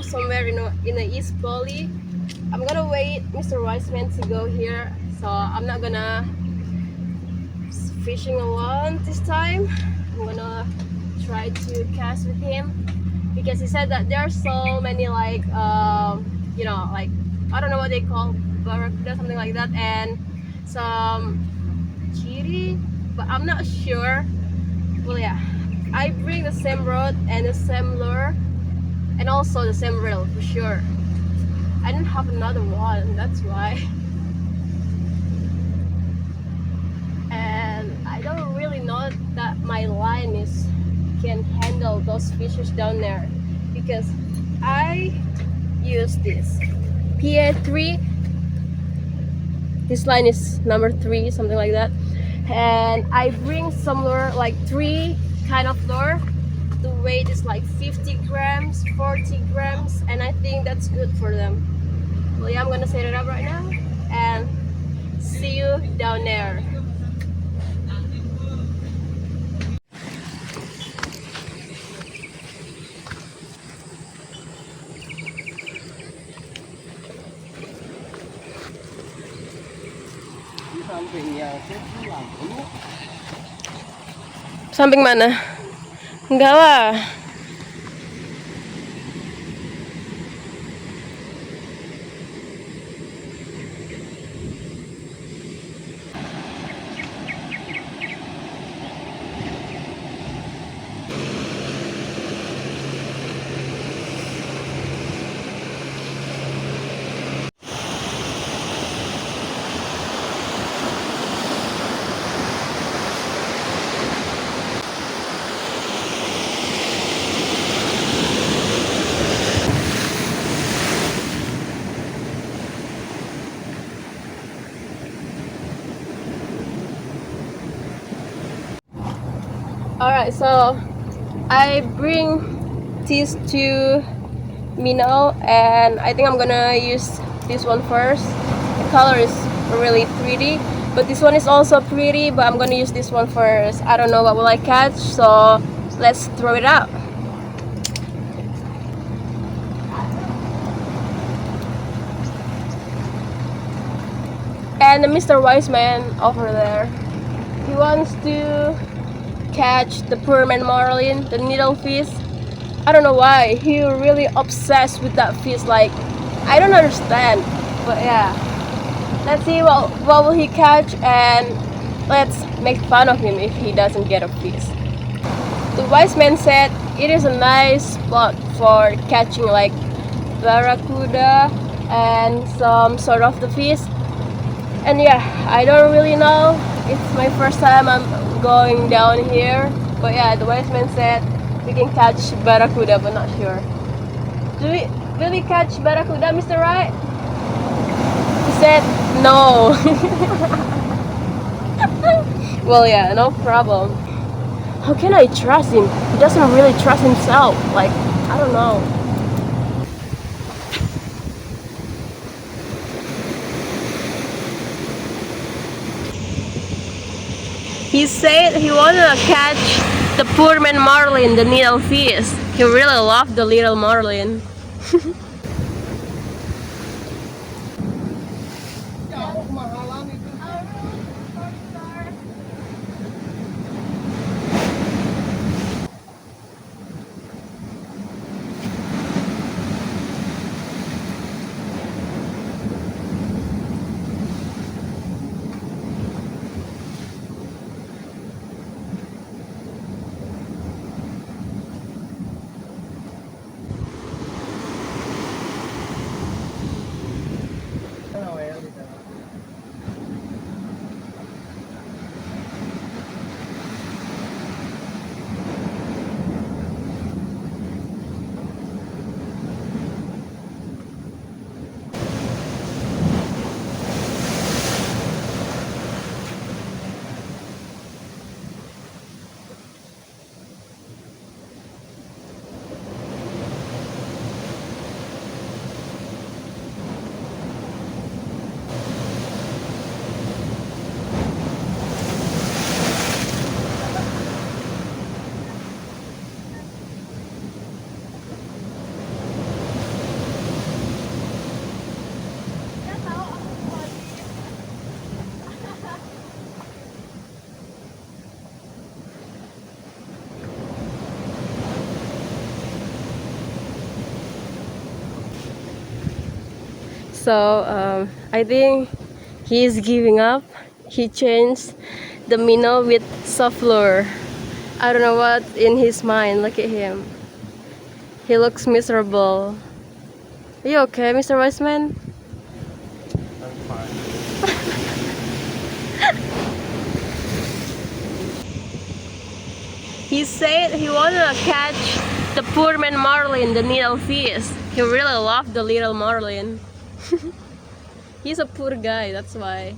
have somewhere in the East Bali. I'm gonna wait Mr. Wiseman to go here, so I'm not gonna fishing alone this time. I'm gonna try to cast with him because he said that there are so many like like I don't know what they call barracuda, something like that, and some chiri, but I'm not sure. Well, yeah, I bring the same rod and the same lure and also the same reel for sure. I don't have another one, that's why. And I don't really know that my line can handle those fishes down there because I use this PA3. This line is number 3, something like that, and I bring some lure, like 3 kind of lure. The weight is like 50 grams, 40 grams, and I think that's good for them. Well, yeah, I'm gonna set it up right now and see you down there. Samping mana? Enggak lah. Alright, so I bring these 2 minnow and I think I'm gonna use this one first. The color is really pretty, but this one is also pretty, but I'm gonna use this one first. I don't know what will I catch, so let's throw it out. And Mr. Wiseman over there, he wants to catch the permanent marlin, the needlefish. I don't know why, he really obsessed with that fish, like I don't understand, but yeah, let's see what will he catch and let's make fun of him if he doesn't get a fish. The wise man said it is a nice spot for catching like barracuda and some sort of the fish. And yeah, I don't really know, it's my first time I'm going down here, but yeah, the wise man said we can catch barracuda, but not sure. Will we catch barracuda, Mr. Right? He said no. Well, yeah, no problem. How can I trust him? He doesn't really trust himself. Like, I don't know. He said he wanted to catch the permanent marlin, the needlefish. He really loved the little marlin. So I think he's giving up. He changed the minnow with soft lure. I don't know what in his mind. Look at him. He looks miserable. Are you okay, Mr. Wiseman? I'm fine. He said he wanna catch the poor man marlin, the needle fish. He really loved the little marlin. He's a poor guy, that's why.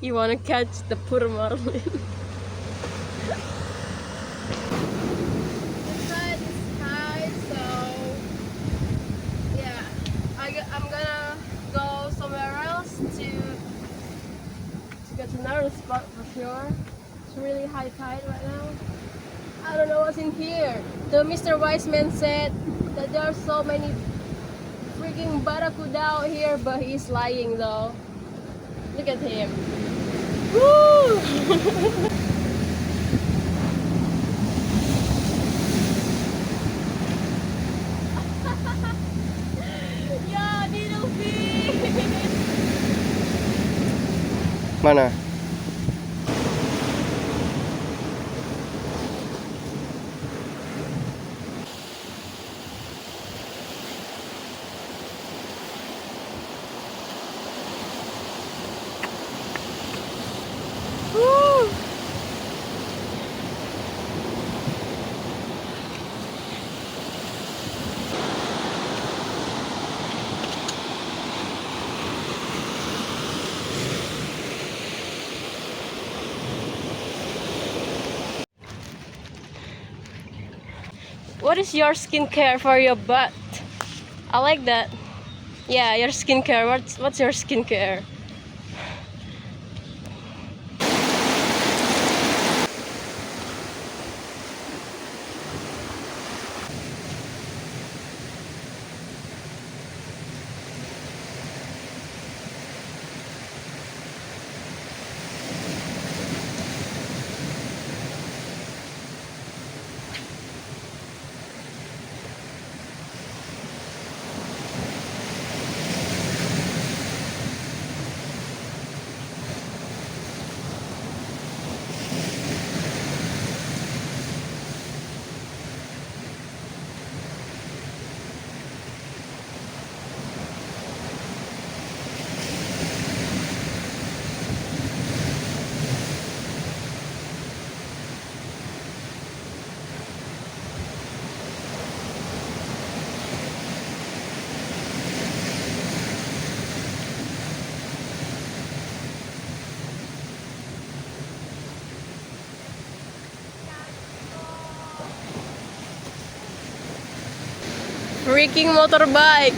He wanna catch the poor marlin. Inside is high, so yeah, I'm gonna go somewhere else to get another spot for sure. It's really high tide right now. I don't know what's in here. The Mr. Wiseman said that there are so many freaking barracuda out here, but he's lying though. Look at him. Woo! Yeah, needlefish! Mana? Woo! What is your skincare for your butt? I like that. Yeah, your skincare. What's your skincare? Freaking motorbike.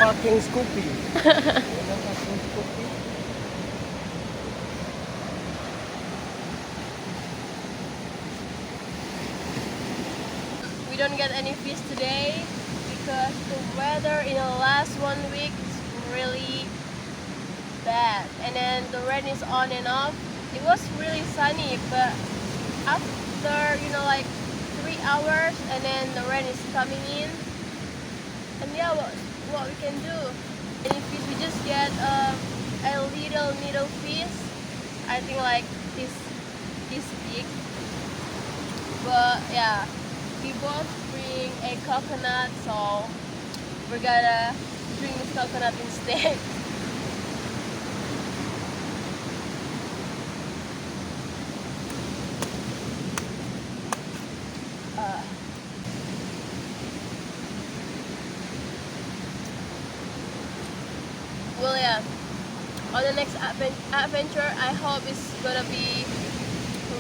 Fucking Scoopy. Fucking Scoopy. We don't get any fish today because the weather in the last 1 week is really bad, and then the rain is on and off. It was really sunny, but after like 3 hours, and then the rain is coming in, and yeah, what we can do? Any fish, we just get a little needle fish. I think like this big, but yeah, we both bring a coconut, so we're gonna drink this coconut instead. Well, yeah, on the next adventure, I hope it's gonna be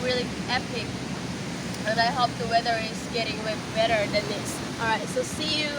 really epic, and I hope the weather is getting way better than this. Alright, so see you